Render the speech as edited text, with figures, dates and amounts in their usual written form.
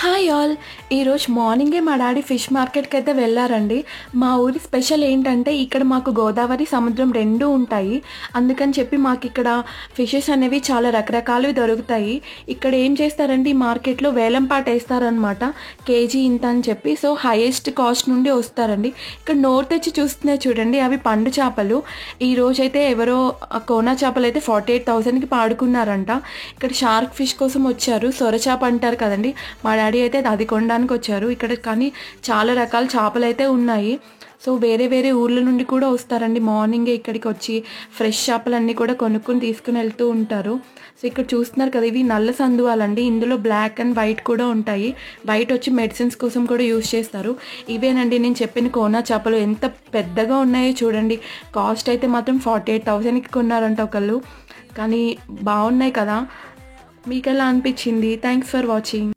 Hi all. ఈరోజు మార్నింగే మా డాడీ ఫిష్ మార్కెట్కి అయితే వెళ్ళారండి. మా ఊరి స్పెషల్ ఏంటంటే ఇక్కడ మాకు గోదావరి సముద్రం రెండూ ఉంటాయి. అందుకని చెప్పి మాకు ఇక్కడ ఫిషెస్ అనేవి చాలా రకరకాలవి దొరుకుతాయి. ఇక్కడ ఏం చేస్తారంటే ఈ మార్కెట్లో వేలం పాట వేస్తారనమాట. కేజీ ఇంత అని చెప్పి. సో హైయెస్ట్ కాస్ట్ నుండి వస్తారండి. ఇక్కడ నోరు తెచ్చి చూస్తున్నాయి చూడండి, అవి పండు చేపలు. ఈ రోజైతే ఎవరో కోనా చేపలు అయితే 48,000కి పాడుకున్నారంట. ఇక్కడ షార్క్ ఫిష్ కోసం వచ్చారు. సొర చేప అంటారు కదండి, మా డాడీ అయితే అది కొనడానికి వచ్చారు ఇక్కడ. కానీ చాలా రకాల చేపలు అయితే ఉన్నాయి. సో వేరే వేరే ఊర్ల నుండి కూడా వస్తారండి. మార్నింగే ఇక్కడికి వచ్చి ఫ్రెష్ చేపలన్నీ కూడా కొనుక్కొని తీసుకుని వెళ్తూ ఉంటారు. సో ఇక్కడ చూస్తున్నారు కదా, ఇవి నల్ల సందువాలండి. ఇందులో బ్లాక్ అండ్ వైట్ కూడా ఉంటాయి. వైట్ వచ్చి మెడిసిన్స్ కోసం కూడా యూజ్ చేస్తారు. ఇవేనండి నేను చెప్పిన కోనా చేపలు. ఎంత పెద్దగా ఉన్నాయో చూడండి. కాస్ట్ అయితే మాత్రం 48,000కి కొన్నారంట ఒకళ్ళు. కానీ బాగున్నాయి కదా. మీకు ఎలా అనిపించింది? Thanks for watching.